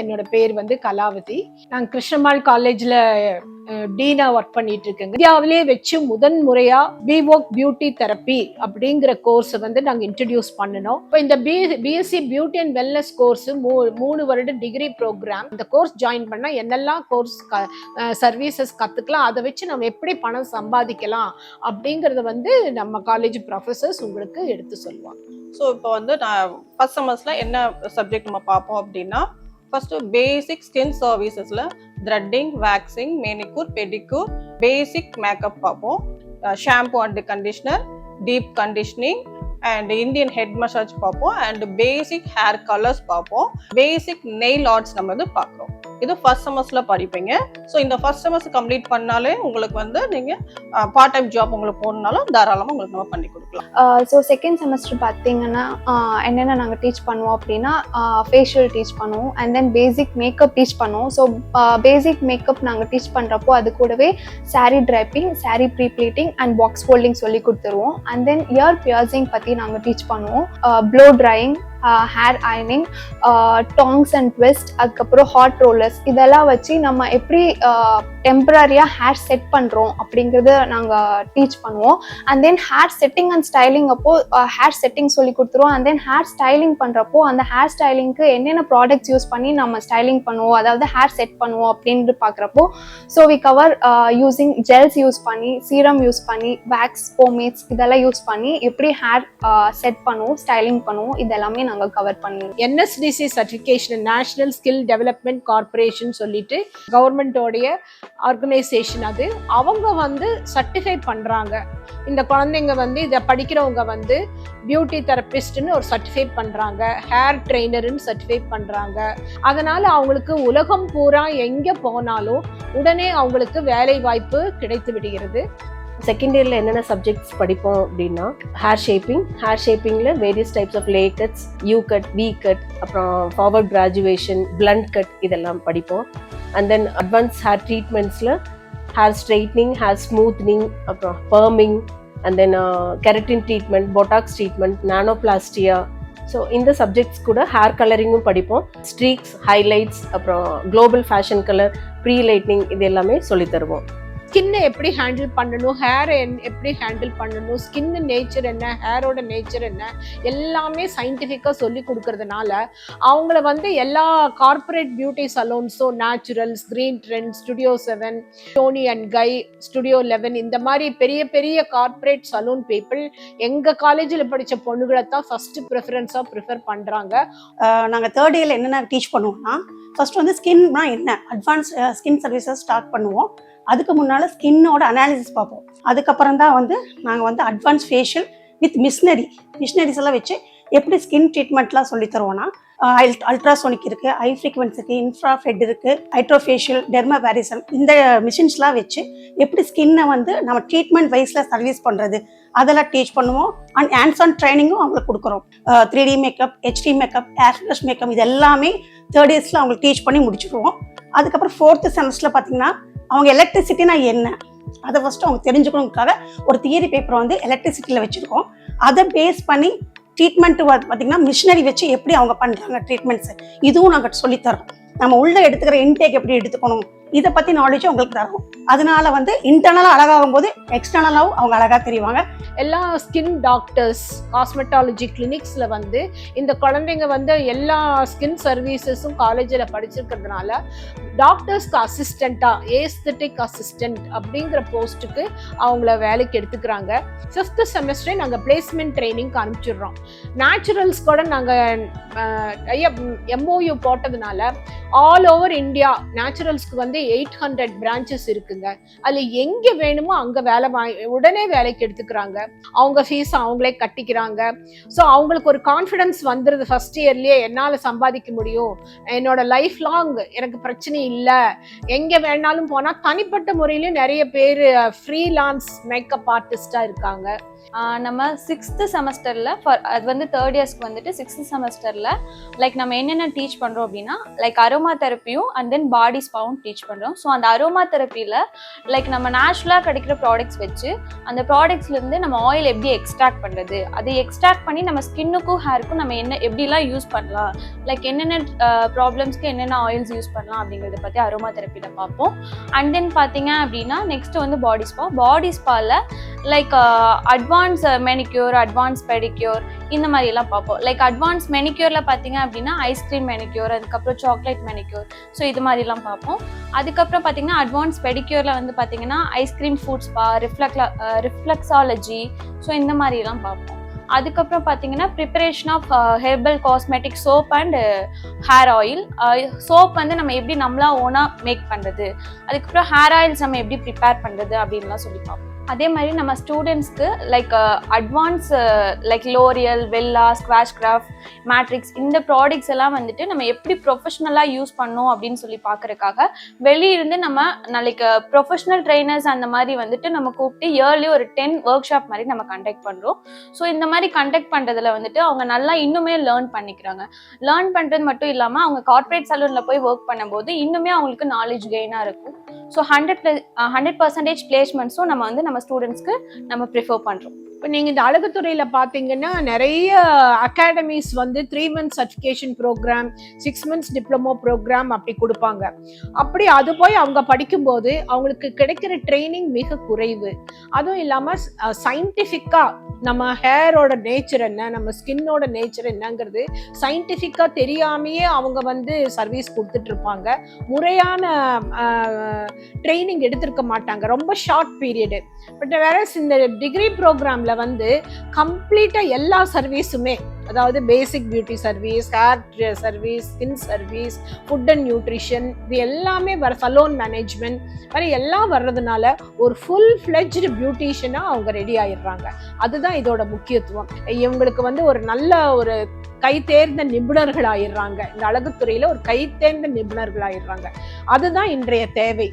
என்னோட பேர் வந்து கலாவதி. நான் கிருஷ்ணம்மாள் காலேஜ்ல டீனா ஒர்க் பண்ணிட்டு இருக்கேங்க. இந்தியாவிலே வச்சு முதன் முறையா பிவோக் பியூட்டி தெரப்பி அப்படிங்கிற கோர்ஸ் வந்து நாங்க இன்ட்ரடியூஸ் பண்ணணும். இப்போ இந்த BSc beauty and wellness course 3 வருட டிகிரி ப்ரோக்ராம். இந்த கோர்ஸ் ஜாயின் பண்ணா என்னெல்லாம் கோர்ஸ் சர்வீசஸ் கத்துக்கலாம், அதை வச்சு நம்ம எப்படி பணம் சம்பாதிக்கலாம் அப்படிங்கறத வந்து நம்ம காலேஜ் ப்ரொஃபசர்ஸ் உங்களுக்கு எடுத்து சொல்லுவாங்க. ஸோ இப்போ வந்து நான் ஃபர்ஸ்ட் செமஸ்டர்ல என்ன சப்ஜெக்ட் நம்ம பார்ப்போம் அப்படின்னா, ஃபர்ஸ்ட் பேசிக் ஸ்கின் சர்வீசஸ்ல threading, waxing, manicure, pedicure, basic makeup பார்ப்போம், shampoo and conditioner, deep conditioning and Indian head massage பார்ப்போம், அண்ட் பேசிக் ஹேர் கலர்ஸ் பார்ப்போம், பேசிக் நெயில் ஆர்ட்ஸ் நம்ம வந்து பார்க்குறோம். இது ஃபர்ஸ்ட் செமஸ்டர்ல படிப்பீங்க. ஸோ இந்த ஃபர்ஸ்ட் செமஸ்டர் கம்ப்ளீட் பண்ணாலே உங்களுக்கு வந்து நீங்க பார்ட் டைம் ஜாப் உங்களுக்கு போகணுனாலும் தாராளமாக உங்களுக்கு நம்ம பண்ணி கொடுக்கலாம். ஸோ செகண்ட் செமஸ்டர் பார்த்தீங்கன்னா என்னென்ன நாங்கள் டீச் பண்ணுவோம் அப்படின்னா, ஃபேஷியல் டீச் பண்ணுவோம், and then basic makeup teach பண்ணுவோம். ஸோ பேசிக் மேக்கப் நாங்கள் டீச் பண்ணுறப்போ அது கூடவே sari draping, sari pre pleating and box folding சொல்லி கொடுத்துருவோம். அண்ட் தென் இயர் பியர்சிங் பற்றி நாங்கள் டீச் பண்ணுவோம், ப்ளோ ட்ரையிங், ஹேர் அயனிங், டாங்ஸ் அண்ட் ட்விஸ்ட், அதுக்கப்புறம் ஹாட் ரோலர்ஸ், இதெல்லாம் வச்சு நம்ம எப்படி டெம்பரரியாக ஹேர் செட் பண்ணுறோம் அப்படிங்கிறத நாங்கள் டீச் பண்ணுவோம். And then hair setting and styling அப்போ ஹேர் செட்டிங் சொல்லி கொடுத்துருவோம். அண்ட் தென் ஹேர் ஸ்டைலிங் பண்ணுறப்போ அந்த ஹேர் ஸ்டைலிங்க்கு என்னென்ன ப்ராடக்ட்ஸ் யூஸ் பண்ணி நம்ம ஸ்டைலிங் பண்ணுவோம், அதாவது ஹேர் செட் பண்ணுவோம் அப்படின்ட்டு பார்க்குறப்போ so we cover using gels use பண்ணி, சீரம் யூஸ் பண்ணி, வேக்ஸ், போமேட்ஸ் இதெல்லாம் யூஸ் பண்ணி எப்படி ஹேர் செட் பண்ணுவோம், ஸ்டைலிங் பண்ணுவோம், இதெல்லாமே நாங்கள் கவர் பண்ணுவோம். NSDC certification, national skill development corporation சொல்லிட்டு கவர்மெண்டோடைய ஆர்கனைசேஷன். அது அவங்க வந்து சர்டிஃபை பண்றாங்க. இந்த குழந்தைங்க வந்து இதை படிக்கிறவங்க வந்து பியூட்டி தெரபிஸ்ட்னு ஒரு சர்டிஃபை பண்றாங்க, ஹேர் ட்ரெயினர்னு சர்டிஃபை பண்றாங்க. அதனால அவங்களுக்கு உலகம் பூரா எங்க போனாலும் உடனே அவங்களுக்கு வேலை வாய்ப்பு கிடைத்து விடுகிறது. செகண்ட் இயரில் என்னென்ன சப்ஜெக்ட்ஸ் படிப்போம் அப்படின்னா, ஹேர் ஷேப்பிங்கில் various types of layer cuts, U cut, V cut, அப்புறம் ஃபார்வர்ட் கிராஜுவேஷன், பிளண்ட் கட் இதெல்லாம் படிப்போம். அண்ட் தென் அட்வான்ஸ் ஹேர் ட்ரீட்மெண்ட்ஸில் ஹேர் ஸ்ட்ரைட்னிங், ஹேர் ஸ்மூத்னிங், அப்புறம் perming, and then keratin treatment, botox treatment, nanoplastia. So இந்த subjects கூட hair கலரிங்கும் படிப்போம். Streaks, highlights, அப்புறம் global fashion colour, pre lightening இது எல்லாமே சொல்லித் தருவோம். ஸ்கின்னை எப்படி ஹேண்டில் பண்ணணும், ஹேரை எப்படி ஹேண்டில் பண்ணணும், ஸ்கின் நேச்சர் என்ன, ஹேரோட நேச்சர் என்ன, எல்லாமே சயின்டிஃபிக்காக சொல்லி கொடுக்கறதுனால அவங்கள வந்து எல்லா கார்பரேட் பியூட்டி சலூன்ஸும், Naturals, Green Trend, Studio 7, Toni and Guy, Studio 11 இந்த மாதிரி பெரிய பெரிய கார்பரேட் சலூன் பீப்புள் எங்கள் காலேஜில் படித்த பொண்ணுகளை தான் ஃபஸ்ட்டு ப்ரிஃபரன்ஸாக ப்ரிஃபர் பண்ணுறாங்க. நாங்கள் தேர்ட் இயரில் என்னென்ன டீச் பண்ணுவோம்னா, ஃபர்ஸ்ட் வந்து ஸ்கின்னா என்ன, அட்வான்ஸ் ஸ்கின் சர்வீசஸ் ஸ்டார்ட் பண்ணுவோம். அதுக்கு முன்னால் ஸ்கின்னோட அனாலிசிஸ் பார்ப்போம். அதுக்கப்புறம் தான் வந்து நாங்கள் வந்து அட்வான்ஸ் ஃபேஷியல் வித் மிஷினரிஸ் எல்லாம் வச்சு எப்படி ஸ்கின் ட்ரீட்மெண்ட்லாம் சொல்லி தருவோம்னா, அல்ட்ராசோனிக் இருக்குது, ஹை ஃப்ரீக்வன்சி இருக்குது, இன்ஃப்ராரெட் இருக்குது, ஹைட்ரோஃபேஷியல், டெர்மாபாரிசம், இந்த மிஷின்ஸ்லாம் வச்சு எப்படி ஸ்கின்னை வந்து நம்ம ட்ரீட்மெண்ட் வைஸில் சர்வீஸ் பண்ணுறது அதெல்லாம் டீச் பண்ணுவோம். அண்ட் ஹேண்ட்ஸ் ஆன் ட்ரைனிங்கும் அவங்களுக்கு கொடுக்குறோம். 3D makeup, HD makeup, hair finish makeup இது எல்லாமே தேர்ட் இயர்ஸில் அவங்களுக்கு டீச் பண்ணி முடிச்சுடுவோம். அதுக்கப்புறம் ஃபோர்த்து செமஸ்டரில் பார்த்தீங்கன்னா அவங்க எலக்ட்ரிசிட்டினா என்ன அதை ஃபஸ்ட்டு அவங்க தெரிஞ்சுக்கணுங்கிறதுக்காக ஒரு தியரி பேப்பரை வந்து எலக்ட்ரிசிட்டியில் வச்சுருக்கோம். அதை பேஸ் பண்ணி ட்ரீட்மெண்ட்டு பார்த்தீங்கன்னா மிஷினரி வச்சு எப்படி அவங்க பண்ணுறாங்க ட்ரீட்மெண்ட்ஸு இதுவும் நாங்கள் சொல்லித்தரோம். நம்ம உள்ளே எடுத்துக்கிற இன்டேக் எப்படி எடுத்துக்கணும் இதை பற்றி நாலேஜும் அவங்களுக்கு தரும். அதனால வந்து இன்டர்னலாக அழகாகும் போது எக்ஸ்டர்னலாகவும் அவங்க அழகாக தெரிவாங்க. எல்லா ஸ்கின் டாக்டர்ஸ், காஸ்மெட்டாலஜி கிளினிக்ஸில் வந்து இந்த குழந்தைங்க வந்து எல்லா ஸ்கின் சர்வீசஸும் காலேஜில் படிச்சிருக்கிறதுனால டாக்டர்ஸ்க்கு அசிஸ்டண்ட்டாக ஏஸ்தட்டிக் அசிஸ்டண்ட் அப்படிங்கிற போஸ்ட்டுக்கு அவங்கள வேலைக்கு எடுத்துக்கிறாங்க. 5th செமஸ்டரே நாங்கள் பிளேஸ்மெண்ட் ட்ரைனிங்க்கு அனுப்பிச்சிடுறோம். நேச்சுரல்ஸ் கூட நாங்கள் MOU போட்டதுனால ஆல் ஓவர் இந்தியா நேச்சுரல்ஸ்க்கு வந்து 800 பிரான்ச்சஸ் இருக்குங்க. அதில் எங்கே வேணுமோ அங்கே உடனே வேலைக்கு எடுத்துக்கிறாங்க. அவங்க ஃபீஸ் அவங்களே கட்டிக்கிறாங்க. ஸோ அவங்களுக்கு ஒரு கான்ஃபிடன்ஸ் வந்துடுது ஃபர்ஸ்ட் இயர்லேயே, என்னால் சம்பாதிக்க முடியும், என்னோட லைஃப் லாங் எனக்கு பிரச்சனை இல்லை, எங்கே வேணாலும் போனால். தனிப்பட்ட முறையிலையும் நிறைய பேர் ஃப்ரீலான்ஸ் மேக்கப் ஆர்டிஸ்டாக இருக்காங்க. நம்ம 6th செமஸ்டரில் அது வந்து தேர்ட் இயர்ஸ்க்கு வந்துட்டு 6th செமஸ்டரில் லைக் நம்ம என்னென்ன டீச் பண்ணுறோம் அப்படின்னா, லைக் அரோமா தெரப்பியும் அண்ட் தென் பாடி ஸ்பாவும் டீச் பண்ணுறோம். ஸோ அந்த அரோமா தெரப்பியில் லைக் நம்ம நேச்சுரலாக கிடைக்கிற ப்ராடக்ட்ஸ் வச்சு அந்த ப்ராடக்ட்ஸ்லேருந்து நம்ம ஆயில் எப்படி எக்ஸ்ட்ராக்ட் பண்ணுறது, அதை எக்ஸ்ட்ராக்ட் பண்ணி நம்ம ஸ்கின்னுக்கும் ஹேருக்கும் நம்ம எப்படிலாம் யூஸ் பண்ணலாம், லைக் என்னென்ன ப்ராப்ளம்ஸ்க்கு என்னென்ன ஆயில்ஸ் யூஸ் பண்ணலாம் அப்படிங்கிறத பற்றி அரோமா தெரப்பியில் பார்ப்போம். அண்ட் தென் பார்த்தீங்க அப்படின்னா நெக்ஸ்ட் வந்து பாடி ஸ்பாவில் like advance manicure, advance pedicure இந்த மாதிரிலாம் பார்ப்போம். லைக் அட்வான்ஸ் மெனிக்யூரில் பார்த்தீங்க அப்படின்னா ஐஸ்கிரீம் மெனிக்யூர், அதுக்கப்புறம் சாக்லேட் மெனிக்யூர், ஸோ இது மாதிரிலாம் பார்ப்போம். அதுக்கப்புறம் பார்த்தீங்கன்னா அட்வான்ஸ் பெடிக்யூரில் வந்து பார்த்தீங்கன்னா ice cream foot spa, reflexology, so இந்த மாதிரிலாம் பார்ப்போம். அதுக்கப்புறம் பார்த்தீங்கன்னா preparation of herbal cosmetic soap and hair oil. Soap வந்து நம்ம எப்படி நம்மளா ஓனாக மேக் பண்ணுறது, அதுக்கப்புறம் ஹேர் ஆயில்ஸ் நம்ம எப்படி ப்ரிப்பேர் பண்ணுறது அப்படின்லாம் சொல்லி பார்ப்போம். அதே மாதிரி நம்ம ஸ்டூடெண்ட்ஸ்க்கு like advance like L'Oreal, Wella, Schwarzkopf, Matrix இந்த ப்ராடக்ட்ஸ் எல்லாம் வந்துட்டு நம்ம எப்படி ப்ரொஃபஷ்னலாக யூஸ் பண்ணோம் அப்படின்னு சொல்லி பார்க்குறதுக்காக வெளியிருந்து நம்ம லைக் ப்ரொஃபஷ்னல் ட்ரைனர்ஸ் அந்த மாதிரி வந்துட்டு நம்ம கூப்பிட்டு இயர்லி ஒரு 10 ஒர்க் ஷாப் மாதிரி நம்ம கண்டக்ட் பண்ணுறோம். ஸோ இந்த மாதிரி கண்டக்ட் பண்ணுறதுல வந்துட்டு அவங்க நல்லா இன்னுமே லேர்ன் பண்ணிக்கிறாங்க. லேர்ன் பண்ணுறது மட்டும் இல்லாமல் அவங்க கார்ப்பரேட் சலூனில் போய் ஒர்க் பண்ணும்போது இன்னுமே அவங்களுக்கு நாலேஜ் கெயினாக இருக்கும். ஸோ 100% பிளேஸ்மெண்ட்ஸும் நம்ம ஸ்டூடெண்ட்ஸ்க்கு நம்ம ப்ரிஃபர் பண்ணுறோம். இப்போ நீங்கள் இந்த அழகுத்துறையில் பார்த்தீங்கன்னா நிறைய அகாடமிஸ் வந்து 3 months certification programme, 6 months diploma programme அப்படி கொடுப்பாங்க. அப்படி அது போய் அவங்க படிக்கும்போது அவங்களுக்கு கிடைக்கிற ட்ரைனிங் மிக குறைவு. அதுவும் இல்லாமல் சயின்டிஃபிக்காக நம்ம ஹேரோட நேச்சர் என்ன, நம்ம ஸ்கின்னோட நேச்சர் என்னங்கிறது சயின்டிஃபிக்காக தெரியாமையே அவங்க வந்து சர்வீஸ் கொடுத்துட்ருப்பாங்க. முறையான ட்ரைனிங் எடுத்திருக்க மாட்டாங்க, ரொம்ப ஷார்ட் பீரியடு. பட் வேற இந்த டிகிரி ப்ரோக்ராமில் வந்து கம்ப்ளீட்டாக எல்லா சர்வீஸுமே, அதாவது basic beauty service, hair service, skin service, foot and nutrition, இது எல்லாமே சலூன் மேனேஜ்மெண்ட் மாதிரி எல்லாம் வர்றதுனால ஒரு ஃபுல் ஃப்ளெஜ்டு பியூட்டிஷியனாக அவங்க ரெடி ஆயிடுறாங்க. அதுதான் இதோட முக்கியத்துவம். இவங்களுக்கு வந்து ஒரு நல்ல ஒரு கை தேர்ந்த நிபுணர்கள் ஆயிடுறாங்க. இந்த அழகுத்துறையில் ஒரு கை தேர்ந்த நிபுணர்கள் ஆயிடுறாங்க. அதுதான் இன்றைய தேவை.